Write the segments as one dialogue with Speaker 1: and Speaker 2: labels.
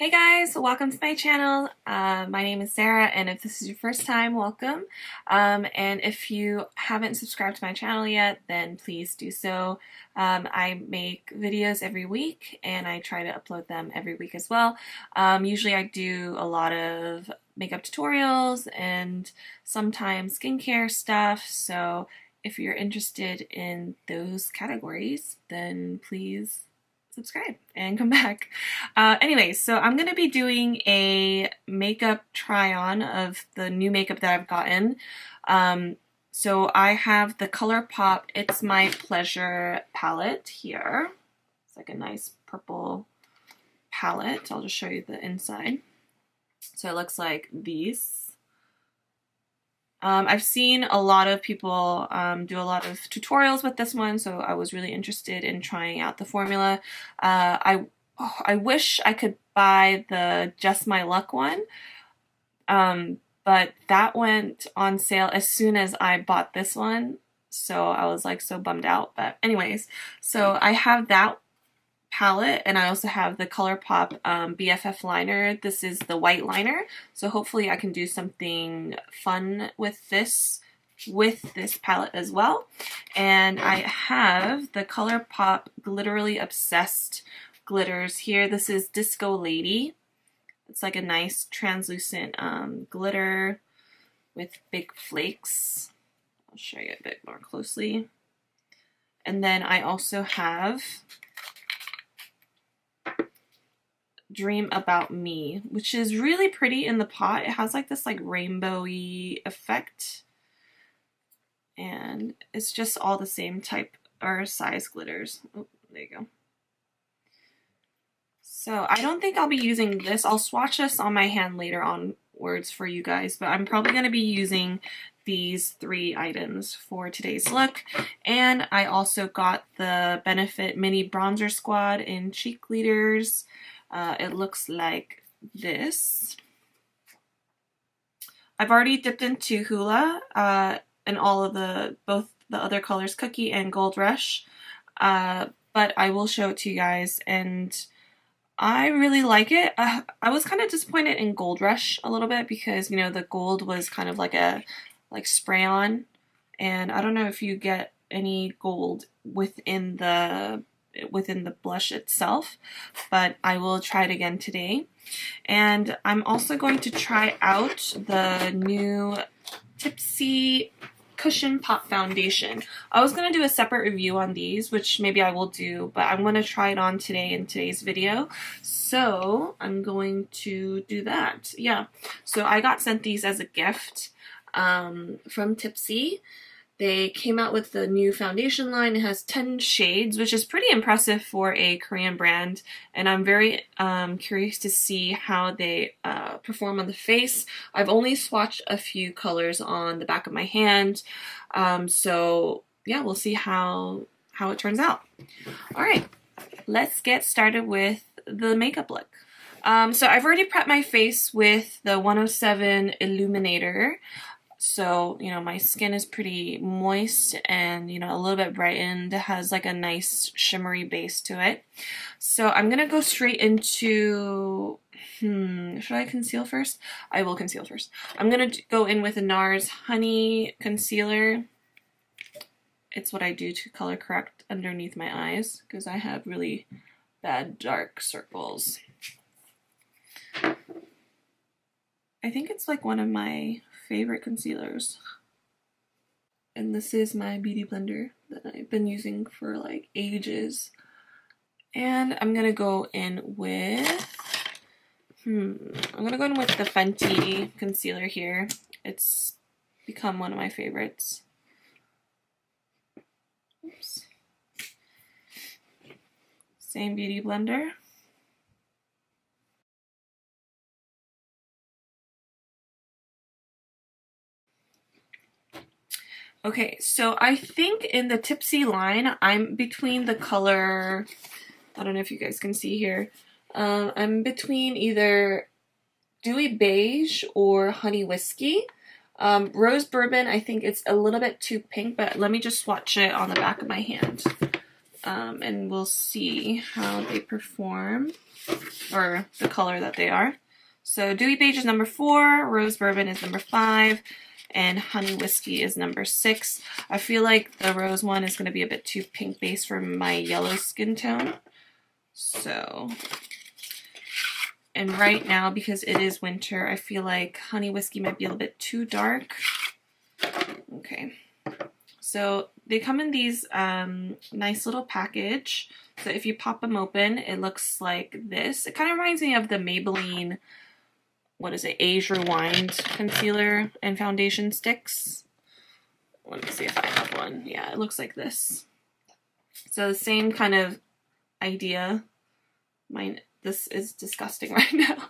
Speaker 1: Hey guys, welcome to my channel. My name is Sarah, and if this is your first time, welcome. And if you haven't subscribed to my channel yet, then please do so. I make videos every week, and I try to upload them every week as well. Usually I do a lot of makeup tutorials and sometimes skincare stuff, so if you're interested in those categories, then please subscribe and come back. Anyways, so I'm going to be doing a makeup try-on of the new makeup that I've gotten. So I have the Colourpop It's My Pleasure palette here. It's like a nice purple palette. I'll just show you the inside. So it looks like these. I've seen a lot of people do a lot of tutorials with this one, so I was really interested in trying out the formula. I wish I could buy the Just My Luck one, but that went on sale as soon as I bought this one, so I was like so bummed out. But anyways, so I have that palette, and I also have the Colourpop BFF liner. This is the white liner, so hopefully I can do something fun with this palette as well. And I have the Colourpop Glitterally Obsessed glitters here. This is Disco Lady. It's like a nice translucent glitter with big flakes. I'll show you a bit more closely. And then I also have Dream About Me, which is really pretty in the pot. It has like this like rainbowy effect, and it's just all the same type or size glitters. Oh, there you go. So I don't think I'll be using this. I'll swatch this on my hand later onwards for you guys, but I'm probably going to be using these three items for today's look. And I also got the Benefit Mini Bronzer Squad in Cheekleaders. It looks like this. I've already dipped into Hoola and all of both the other colors, Cookie and Gold Rush, but I will show it to you guys, and I really like it. I was kind of disappointed in Gold Rush a little bit because, you know, the gold was kind of like a spray on, and I don't know if you get any gold within the blush itself, but I will try it again today. And I'm also going to try out the new TPSY Cushion Pop Foundation. I was going to do a separate review on these, which maybe I will do, but I'm going to try it on today in today's video. So I'm going to do that. Yeah, so I got sent these as a gift from TPSY. They came out with the new foundation line. It has 10 shades, which is pretty impressive for a Korean brand. And I'm very curious to see how they perform on the face. I've only swatched a few colors on the back of my hand. So yeah, we'll see how it turns out. All right, let's get started with the makeup look. So I've already prepped my face with the ONEOSEVEN Illuminator. So, you know, my skin is pretty moist and, you know, a little bit brightened. It has like a nice shimmery base to it. So I'm going to go straight into, should I conceal first? I will conceal first. I'm going to go in with a Nars Honey Concealer. It's what I do to color correct underneath my eyes because I have really bad dark circles. I think it's like one of my favorite concealers. And this is my beauty blender that I've been using for like ages. And I'm gonna go in with the Fenty concealer here. It's become one of my favorites. Oops. Same beauty blender. Okay, so I think in the TPSY line, I'm between the color, I don't know if you guys can see here, I'm between either Dewy Beige or Honey Whiskey. Rose Bourbon, I think it's a little bit too pink, but let me just swatch it on the back of my hand and we'll see how they perform, or the color that they are. So Dewy Beige is number 4, Rose Bourbon is number 5, and Honey Whiskey is number 6. I feel like the rose one is going to be a bit too pink based for my yellow skin tone. So, and right now, because it is winter, I feel like Honey Whiskey might be a little bit too dark. Okay. So they come in these nice little package. So if you pop them open, it looks like this. It kind of reminds me of the Maybelline, what is it, Age Rewind concealer and foundation sticks. Let me see if I have one. Yeah, it looks like this. So the same kind of idea. This is disgusting right now.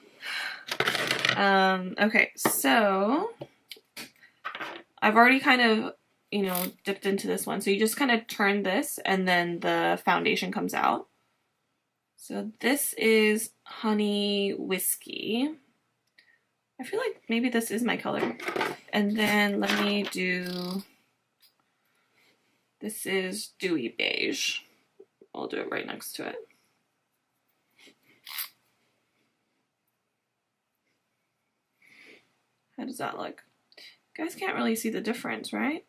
Speaker 1: Okay, so I've already kind of, you know, dipped into this one. So you just kind of turn this and then the foundation comes out. So this is Honey Whiskey. I feel like maybe this is my color. And then let me do, this is Dewy Beige. I'll do it right next to it. How does that look? You guys can't really see the difference, right?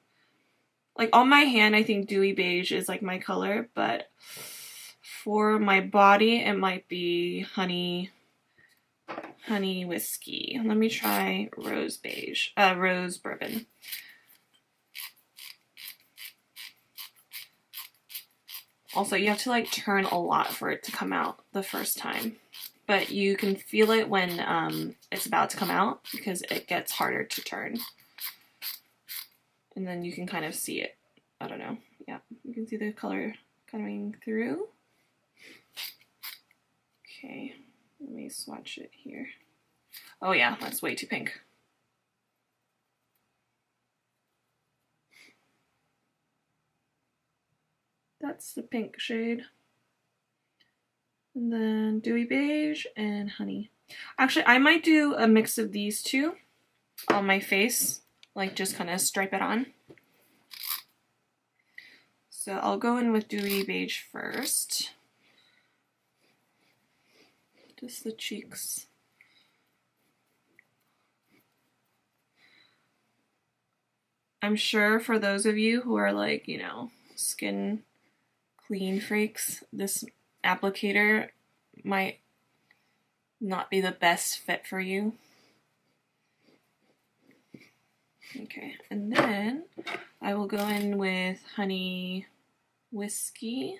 Speaker 1: Like on my hand, I think Dewy Beige is like my color, but for my body, it might be Honey Whiskey. Let me try Rose Beige, Rose Bourbon. Also, you have to like turn a lot for it to come out the first time, but you can feel it when it's about to come out because it gets harder to turn. And then you can kind of see it. I don't know. Yeah, you can see the color coming through. Okay, let me swatch it here. Oh yeah, that's way too pink. That's the pink shade. And then Dewy Beige and Honey. Actually, I might do a mix of these two on my face. Like just kind of stripe it on. So I'll go in with Dewy Beige first. Just the cheeks. I'm sure for those of you who are like, you know, skin clean freaks, this applicator might not be the best fit for you. Okay, and then I will go in with Honey Whiskey.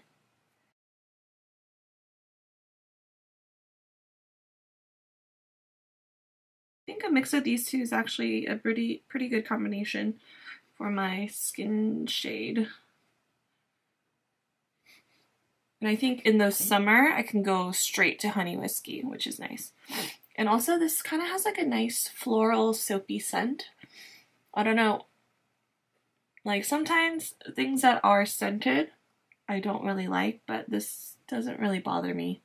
Speaker 1: I think a mix of these two is actually a pretty good combination for my skin shade. And I think in the summer I can go straight to Honey Whiskey, which is nice. And also this kind of has like a nice floral soapy scent. I don't know, like sometimes things that are scented I don't really like, but this doesn't really bother me.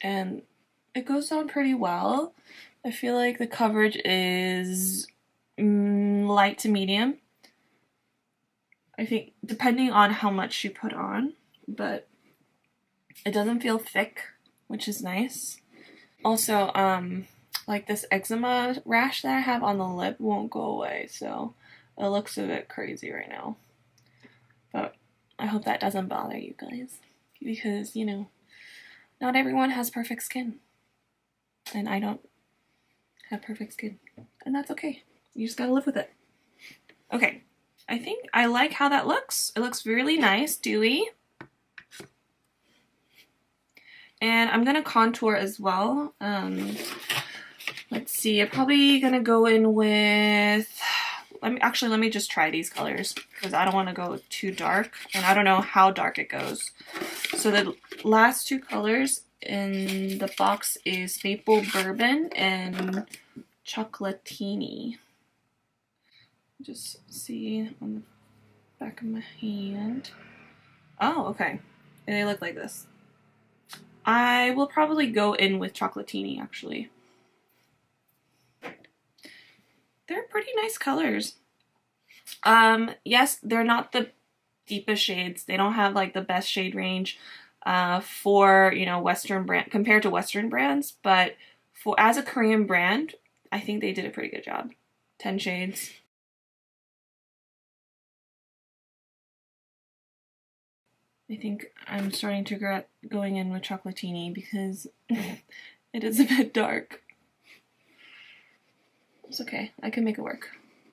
Speaker 1: And it goes on pretty well. I feel like the coverage is light to medium. I think depending on how much you put on, but it doesn't feel thick, which is nice. Also, like this eczema rash that I have on the lip won't go away, so it looks a bit crazy right now. But I hope that doesn't bother you guys, because, you know, not everyone has perfect skin. And I don't have perfect skin. And that's okay. You just gotta live with it. Okay. I think I like how that looks. It looks really nice, dewy. And I'm gonna contour as well. Let's see, I'm probably gonna go in with, let me just try these colors because I don't want to go too dark and I don't know how dark it goes. So the last two colors in the box is Maple Bourbon and Chocolatini. Just see on the back of my hand. Oh, okay. And they look like this. I will probably go in with Chocolatini, actually. They're pretty nice colors. Yes, they're not the deepest shades. They don't have like the best shade range for, you know, Western brand compared to Western brands, but for as a Korean brand, I think they did a pretty good job. 10 shades. I think I'm starting to regret going in with Chocolatini because it is a bit dark. It's okay, I can make it work.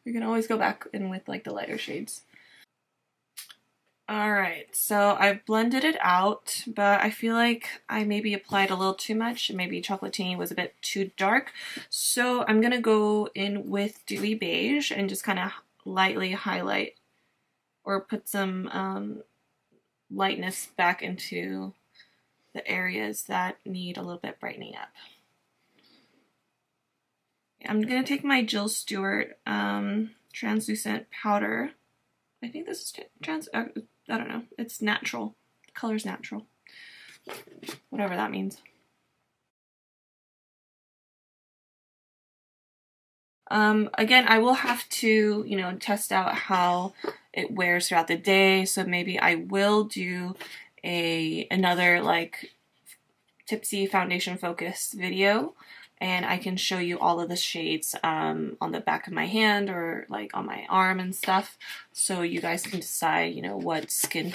Speaker 1: We can always go back in with like the lighter shades. Alright, so I've blended it out, but I feel like I maybe applied a little too much. Maybe Chocolatini was a bit too dark. So I'm going to go in with Dewy Beige and just kind of lightly highlight or put some lightness back into the areas that need a little bit brightening up. I'm going to take my Jill Stuart translucent powder. I think this is I don't know. It's natural. The color's natural. Whatever that means. Again, I will have to, you know, test out how it wears throughout the day. So maybe I will do another like tipsy foundation focus video, and I can show you all of the shades on the back of my hand or like on my arm and stuff, so you guys can decide, you know, what skin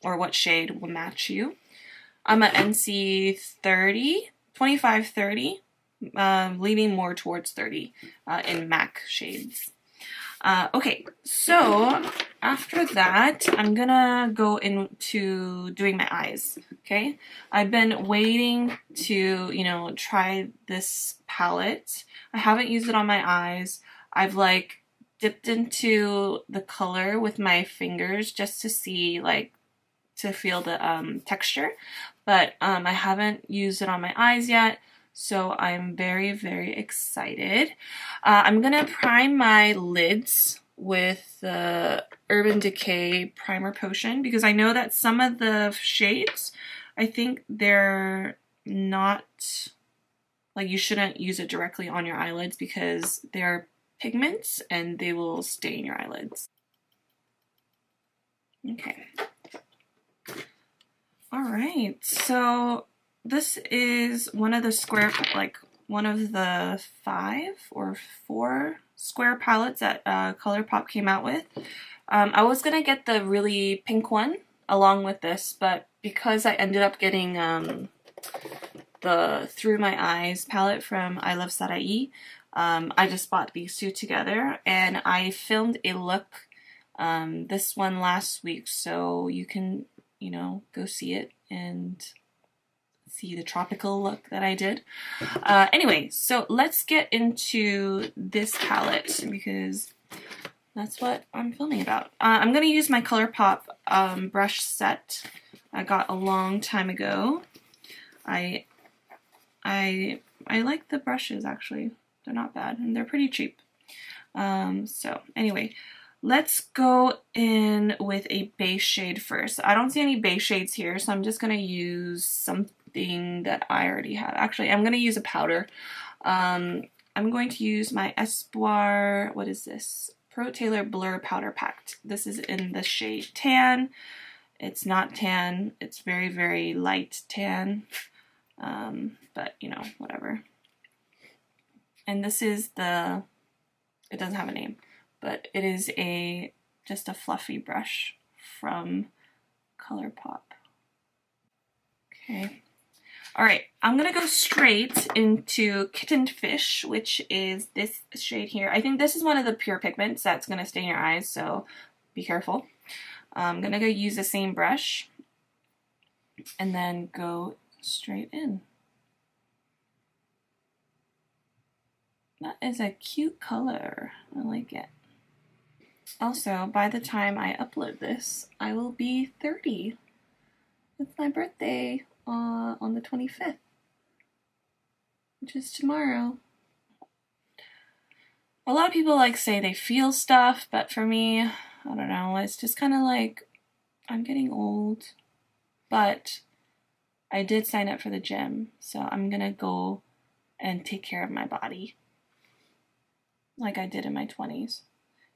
Speaker 1: or what shade will match you. I'm at NC 30, 25, 30, leaning more towards 30 in MAC shades. Okay, so after that, I'm gonna go into doing my eyes, okay? I've been waiting to, you know, try this palette. I haven't used it on my eyes. I've like dipped into the color with my fingers just to see, like, to feel the texture, but I haven't used it on my eyes yet. So I'm very, very excited. I'm going to prime my lids with the Urban Decay Primer Potion because I know that some of the shades, I think they're not, like, you shouldn't use it directly on your eyelids because they're pigments and they will stain your eyelids. Okay. All right, so this is one of the one of the 5 or 4 square palettes that Colourpop came out with. I was gonna get the really pink one along with this, but because I ended up getting the Through My Eyes palette from I Love Sarai, I just bought these two together, and I filmed a look, this one last week, so you can, you know, go see it and see the tropical look that I did. Anyway, so let's get into this palette because that's what I'm filming about. I'm going to use my Colourpop brush set I got a long time ago. I like the brushes, actually. They're not bad and they're pretty cheap. So anyway, let's go in with a base shade first. I don't see any base shades here, so I'm just going to use something that I already have. Actually, I'm going to use a powder. I'm going to use my Espoir, what is this? Pro Tailor Blur Powder Packed. This is in the shade Tan. It's not tan. It's very, very light tan. But, you know, whatever. And this is the, it doesn't have a name, but it is just a fluffy brush from Colourpop. Okay. All right, I'm gonna go straight into Kitten Fish, which is this shade here. I think this is one of the pure pigments that's gonna stain your eyes, so be careful. I'm gonna go use the same brush and then go straight in. That is a cute color. I like it. Also, by the time I upload this, I will be 30. It's my birthday on the 25th, which is tomorrow. A lot of people like say they feel stuff, but for me, I don't know. It's just kind of like I'm getting old, but I did sign up for the gym, so I'm gonna go and take care of my body like I did in my 20s.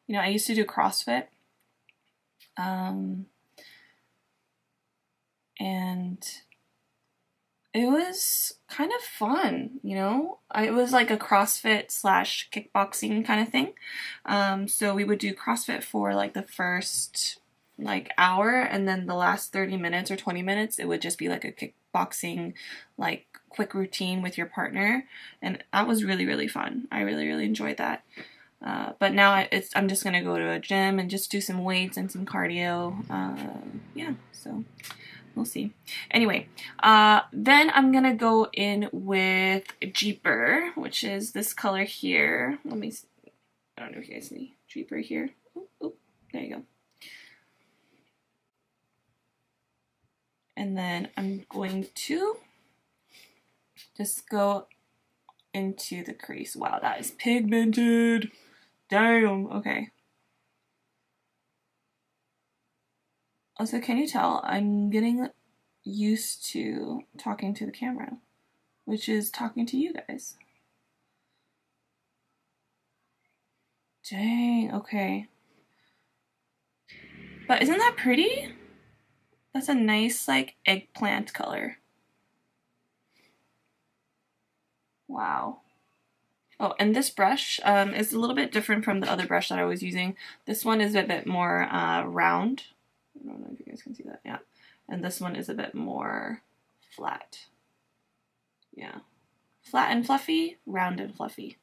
Speaker 1: You know, I used to do CrossFit, And it was kind of fun, you know? It was like a CrossFit slash kickboxing kind of thing. So we would do CrossFit for like the first like hour, and then the last 30 minutes or 20 minutes, it would just be like a kickboxing like quick routine with your partner. And that was really, really fun. I really, really enjoyed that. But now I'm just gonna go to a gym and just do some weights and some cardio. Yeah, so we'll see. Anyway, then I'm gonna go in with Jeeper, which is this color here. Let me see. I don't know if you guys see Jeeper here. Oop, there you go. And then I'm going to just go into the crease. Wow, that is pigmented. Damn, okay. Also, can you tell I'm getting used to talking to the camera, which is talking to you guys. Dang, okay. But isn't that pretty? That's a nice, like, eggplant color. Wow. Oh, and this brush is a little bit different from the other brush that I was using. This one is a bit more round. I don't know if you guys can see that, yeah. And this one is a bit more flat. Yeah. Flat and fluffy, round and fluffy.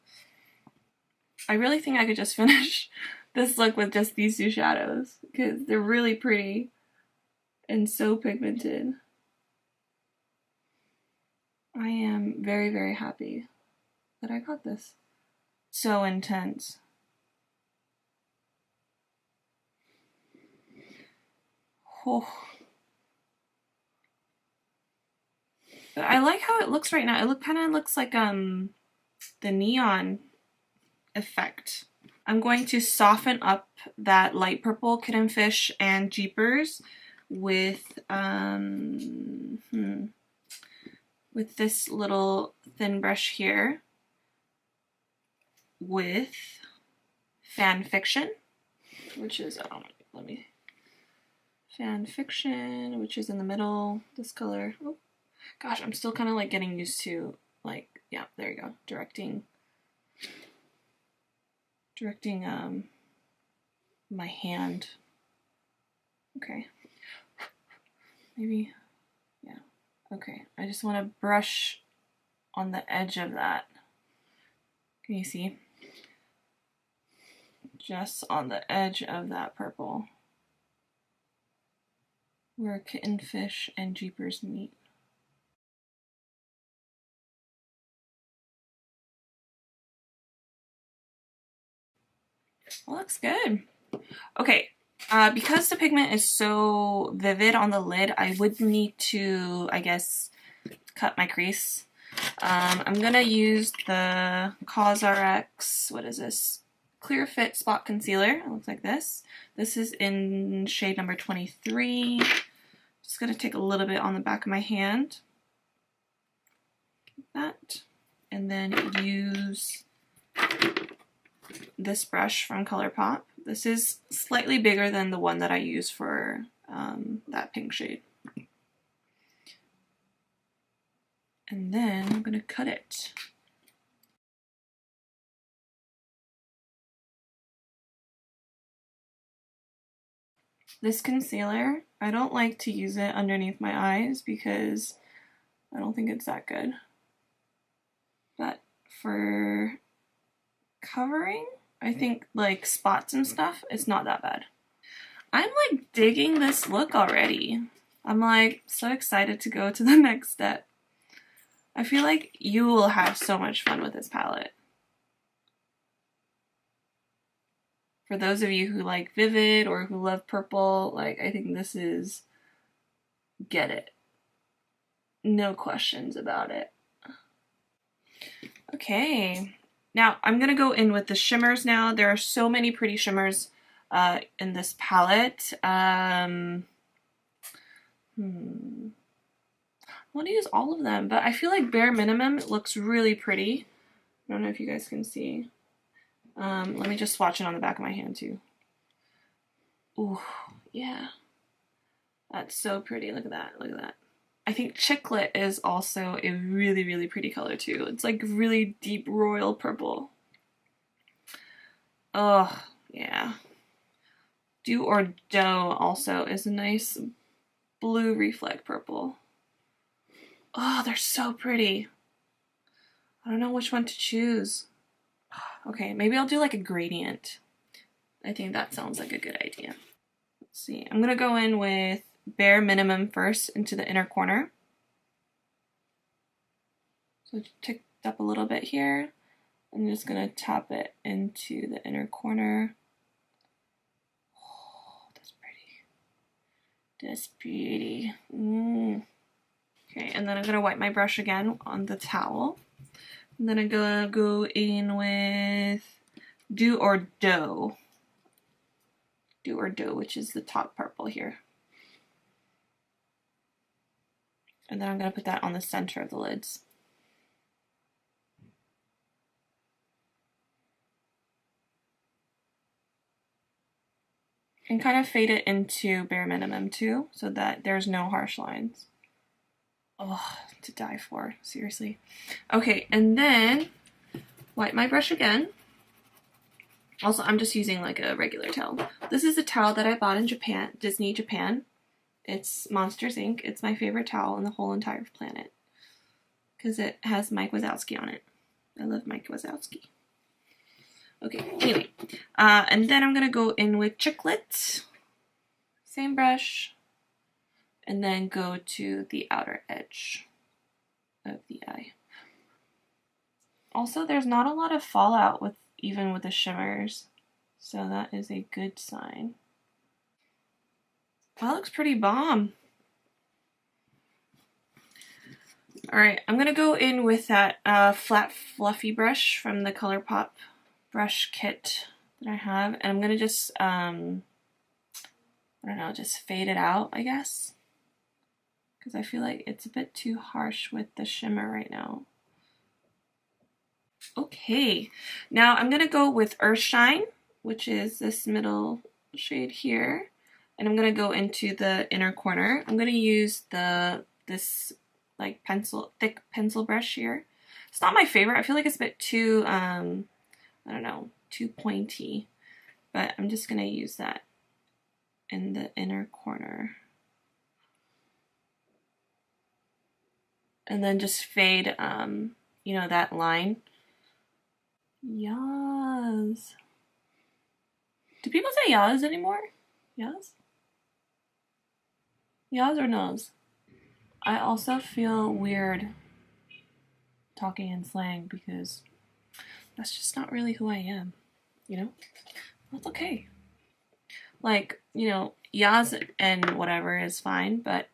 Speaker 1: I really think I could just finish this look with just these two shadows because they're really pretty and so pigmented. I am very, very happy that I got this. So intense. Oh. But I like how it looks right now. It kind of looks like the neon effect. I'm going to soften up that light purple Kitten Fish and Jeepers with this little thin brush here with Fan Fiction, which is Fan Fiction, which is in the middle. This color. Oh, gosh, I'm still kind of like getting used to like, yeah, there you go, directing my hand. Okay, maybe, yeah, okay. I just want to brush on the edge of that. Can you see? Just on the edge of that purple, where Kitten Fish and Jeepers meet. Well, looks good. Okay, because the pigment is so vivid on the lid, I would need to, I guess, cut my crease. I'm gonna use the COSRX, what is this? Clear Fit Spot Concealer. It looks like this. This is in shade number 23. Just gonna take a little bit on the back of my hand. Like that. And then use this brush from Colourpop. This is slightly bigger than the one that I use for that pink shade. And then I'm going to cut it. This concealer, I don't like to use it underneath my eyes because I don't think it's that good. But for covering, I think like spots and stuff, it's not that bad. I'm like digging this look already. I'm like so excited to go to the next step. I feel like you will have so much fun with this palette. For those of you who like Vivid or who love purple, like I think this is, get it. No questions about it. Okay, now I'm gonna go in with the shimmers now. There are so many pretty shimmers in this palette. I want to use all of them, but I feel like bare minimum looks really pretty. I don't know if you guys can see. Let me just swatch it on the back of my hand too. Ooh, yeah. That's so pretty. Look at that. Look at that. I think Chicklet is also a really, really pretty color too. It's like really deep royal purple. Oh, yeah. Do or Dough also is a nice blue reflect purple. Oh, they're so pretty. I don't know which one to choose. Okay, maybe I'll do like a gradient. I think that sounds like a good idea. Let's see. I'm gonna go in with Bare Minimum first into the inner corner. So ticked up a little bit here. I'm just gonna tap it into the inner corner. Oh, that's pretty. That's pretty. Okay, and then I'm gonna wipe my brush again on the towel. And then I'm gonna go in with Do or Dough. Do or Dough, which is the top purple here. And then I'm gonna put that on the center of the lids. And kind of fade it into Bare Minimum too, so that there's no harsh lines. Oh, to die for, seriously. Okay, and then wipe my brush again. Also, I'm just using like a regular towel. This is a towel that I bought in Japan, Disney Japan. It's Monsters Inc. It's my favorite towel on the whole entire planet because it has Mike Wazowski on it. I love Mike Wazowski. Okay, anyway, and then I'm gonna go in with Chicklet, same brush, and then go to the outer edge of the eye. Also, there's not a lot of fallout with even with the shimmers, so that is a good sign. That looks pretty bomb. Alright, I'm gonna go in with that flat fluffy brush from the Colourpop brush kit that I have, and I'm gonna just I don't know, just fade it out, I guess, because I feel like it's a bit too harsh with the shimmer right now. Okay, now I'm gonna go with Earthshine, which is this middle shade here, and I'm gonna go into the inner corner. I'm gonna use this like thick pencil brush here. It's not my favorite. I feel like it's a bit too I don't know, too pointy, but I'm just gonna use that in the inner corner. And then just fade, you know, that line. Yas. Do people say yas anymore? Yas? Yas or nos? I also feel weird talking in slang because that's just not really who I am, you know? That's okay. Like, you know, yas and whatever is fine, but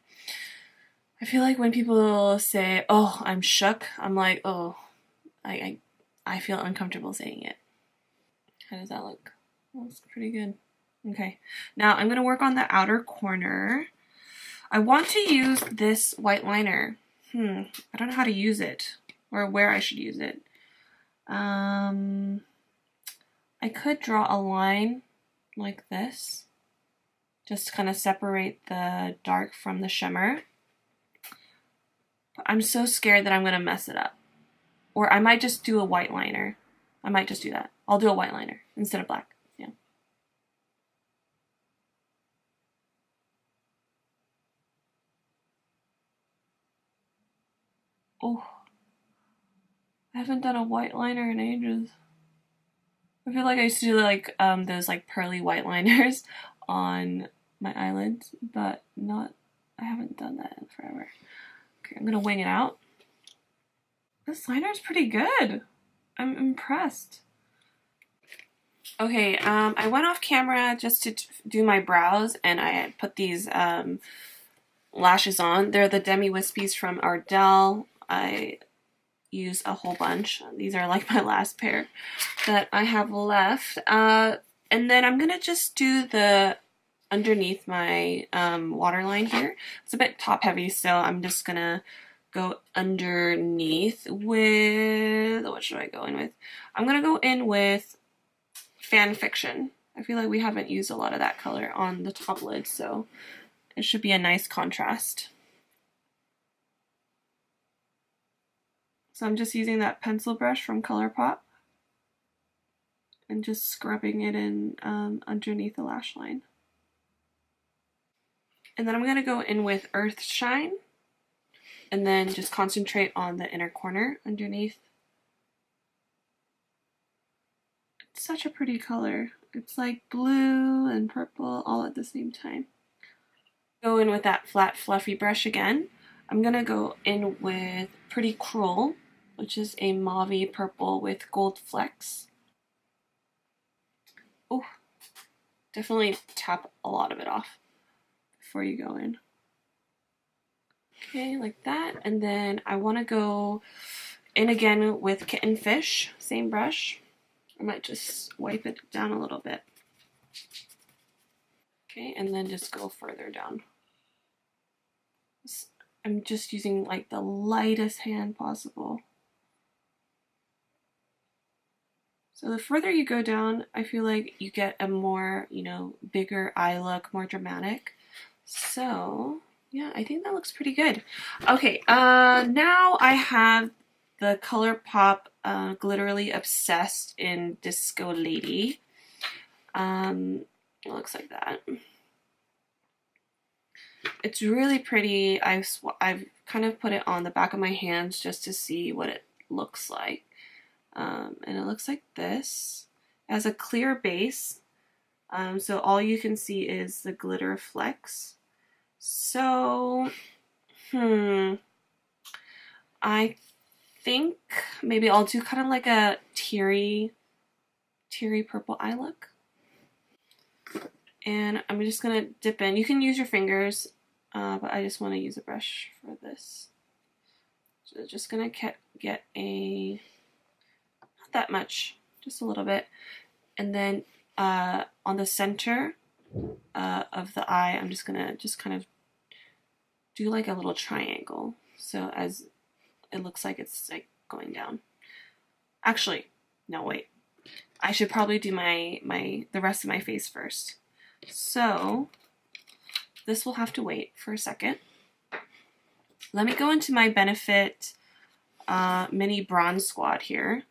Speaker 1: I feel like when people say, oh, I'm shook, I'm like, oh, I feel uncomfortable saying it. How does that look? Looks pretty good. Okay, now I'm gonna work on the outer corner. I want to use this white liner. I don't know how to use it or where I should use it. I could draw a line like this, just to kind of separate the dark from the shimmer. But I'm so scared that I'm gonna mess it up. Or I might just do a white liner. I might just do that. I'll do a white liner instead of black. Yeah. Oh. I haven't done a white liner in ages. I feel like I used to do like those like pearly white liners on my eyelids, but I haven't done that in forever. Okay, I'm gonna wing it out. This liner is pretty good. I'm impressed. Okay, I went off camera just to do my brows, and I put these lashes on. They're the Demi Wispies from Ardell. I use a whole bunch. These are like my last pair that I have left. And then I'm gonna just do the underneath my waterline here. It's a bit top heavy, so I'm just gonna go underneath with, what should I go in with? I'm gonna go in with Fan Fiction. I feel like we haven't used a lot of that color on the top lid, so it should be a nice contrast. So I'm just using that pencil brush from Colourpop and just scrubbing it in underneath the lash line. And then I'm going to go in with Earth Shine and then just concentrate on the inner corner underneath. It's such a pretty color. It's like blue and purple all at the same time. Go in with that flat fluffy brush again. I'm going to go in with Pretty Cruel, which is a mauve purple with gold flecks. Oh, definitely tap a lot of it off before you go in. Okay, like that. And then I want to go in again with Kitten Fish, same brush. I might just wipe it down a little bit. Okay, and then just go further down. I'm just using like the lightest hand possible. So the further you go down, I feel like you get a more, you know, bigger eye look, more dramatic. So yeah, I think that looks pretty good. Okay, now I have the Colourpop Glitterally Obsessed in Disco Lady. It looks like that. It's really pretty. I've kind of put it on the back of my hands just to see what it looks like. And it looks like this. It has a clear base, so all you can see is the glitter flecks. So, I think maybe I'll do kind of like a teary purple eye look. And I'm just gonna dip in. You can use your fingers, but I just want to use a brush for this. So just gonna get a, not that much, just a little bit. And then on the center of the eye, I'm just gonna kind of do like a little triangle. So as it looks like it's like going down. Actually, no, wait. I should probably do the rest of my face first. So this will have to wait for a second. Let me go into my Benefit Mini Bronze Squad here.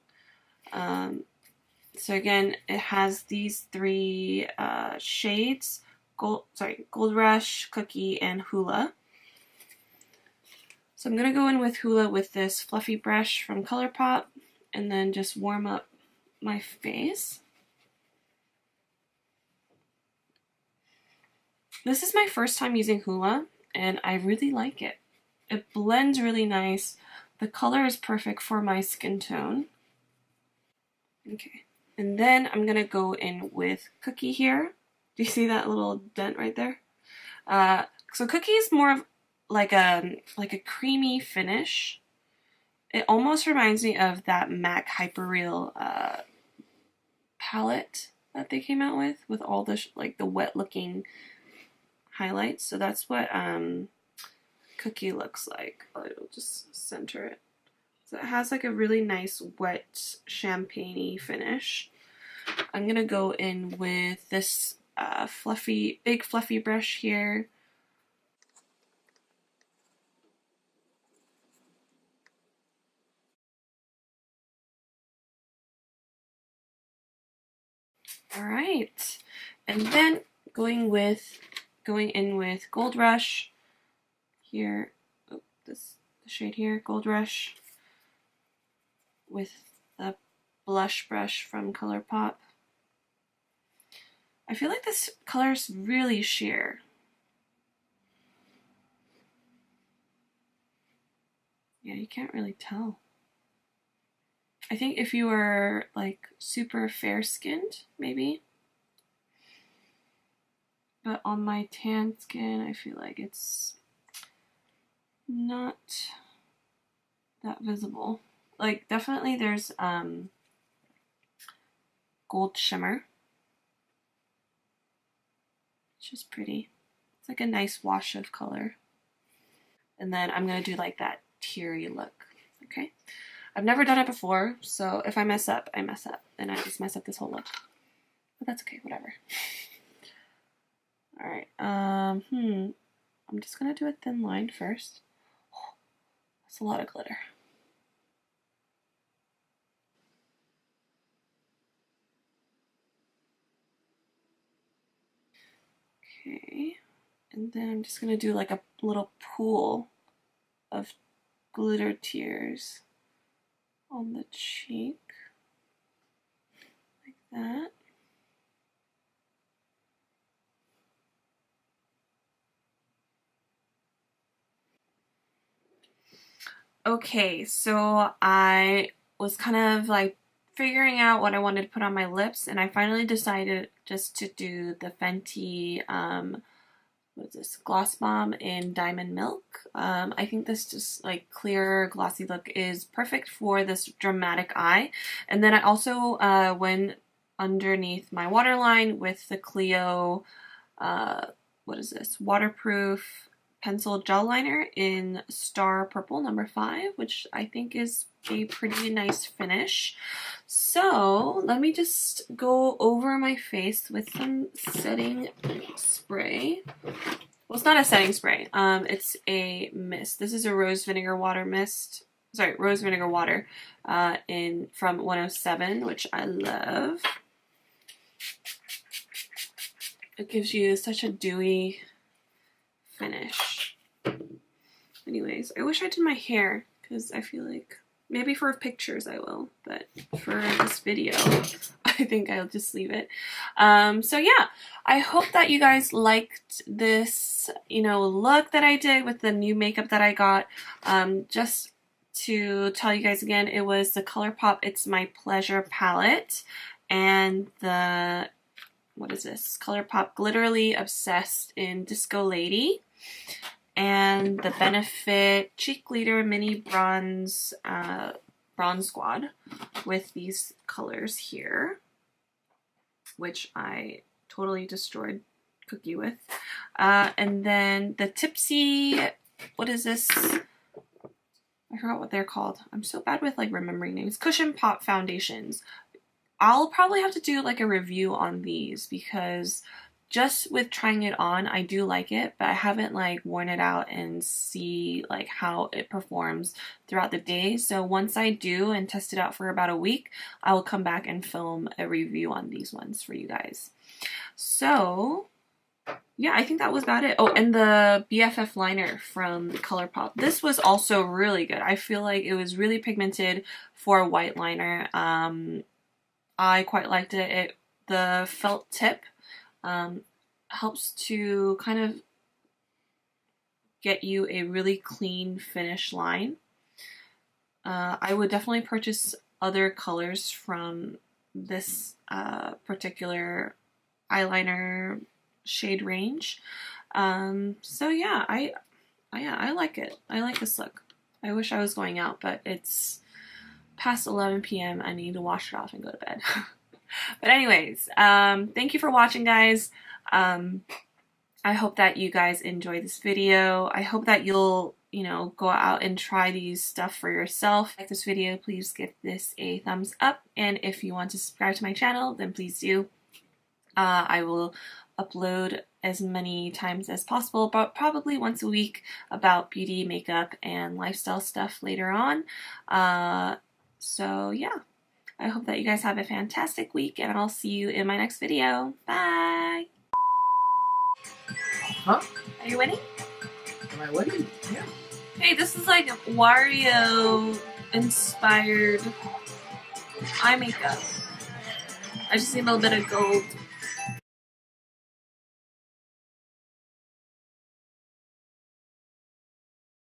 Speaker 1: So again, it has these three shades: Gold Rush, Cookie, and Hula. So I'm gonna go in with Hula with this fluffy brush from Colourpop, and then just warm up my face. This is my first time using Hula, and I really like it. It blends really nice. The color is perfect for my skin tone. Okay, and then I'm gonna go in with Cookie here. Do you see that little dent right there? So Cookie is more of like a creamy finish. It almost reminds me of that MAC Hyperreal palette that they came out with all the like the wet looking highlights. So that's what Cookie looks like. I'll just center it. So it has like a really nice wet champagne-y finish. I'm gonna go in with this big fluffy brush here. All right, and then going in with Gold Rush here. Oh, the shade here, Gold Rush, with the blush brush from Colourpop. I feel like this color is really sheer. Yeah, you can't really tell. I think if you were like super fair skinned, maybe. But on my tan skin, I feel like it's not that visible. Like definitely there's gold shimmer, which is pretty. It's like a nice wash of color. And then I'm gonna do like that teary look, okay? I've never done it before, so if I mess up, I mess up, and I just mess up this whole look. But that's okay, whatever. Alright, I'm just gonna do a thin line first. Oh, that's a lot of glitter. Okay, and then I'm just gonna do like a little pool of glitter tears on the cheek, like that. Okay, so I was kind of like figuring out what I wanted to put on my lips, and I finally decided just to do the Fenty, what is this, Gloss Bomb in Diamond Milk. I think this just like clear glossy look is perfect for this dramatic eye. And then I also went underneath my waterline with the Clio, what is this, waterproof pencil gel liner in Star Purple number 5, which I think is a pretty nice finish. So let me just go over my face with some setting spray. Well, it's not a setting spray. It's a mist. This is a rose vinegar water mist. Sorry, rose vinegar water from 107, which I love. It gives you such a dewy finish. Anyways, I wish I did my hair because I feel like maybe for pictures I will, but for this video I think I'll just leave it. So yeah, I hope that you guys liked this, you know, look that I did with the new makeup that I got. Just to tell you guys again, it was the Colourpop It's My Pleasure palette and the, what is this, Colourpop Glitterally Obsessed in Disco Lady, and the Benefit Cheekleader Mini Bronze Squad with these colors here, which I totally destroyed Cookie with. And then the Tipsy, what is this? I forgot what they're called. I'm so bad with like remembering names. Cushion Pop foundations. I'll probably have to do like a review on these because just with trying it on, I do like it, but I haven't like worn it out and see like how it performs throughout the day. So once I do and test it out for about a week, I will come back and film a review on these ones for you guys. So yeah, I think that was about it. Oh, and the BFF liner from Colourpop. This was also really good. I feel like it was really pigmented for a white liner. I quite liked it. The felt tip helps to kind of get you a really clean finish line. I would definitely purchase other colors from this particular eyeliner shade range. So yeah, I like it. I like this look. I wish I was going out, but it's past 11 p.m. I need to wash it off and go to bed. But anyways, thank you for watching, guys. I hope that you guys enjoyed this video. I hope that you'll, you know, go out and try these stuff for yourself. If you like this video, please give this a thumbs up. And if you want to subscribe to my channel, then please do. I will upload as many times as possible, but probably once a week, about beauty, makeup, and lifestyle stuff later on. So yeah. I hope that you guys have a fantastic week, and I'll see you in my next video. Bye!
Speaker 2: Huh?
Speaker 1: Are you winning?
Speaker 2: Am I winning? Yeah.
Speaker 1: Hey, this is like Wario-inspired eye makeup. I just need a little bit of gold.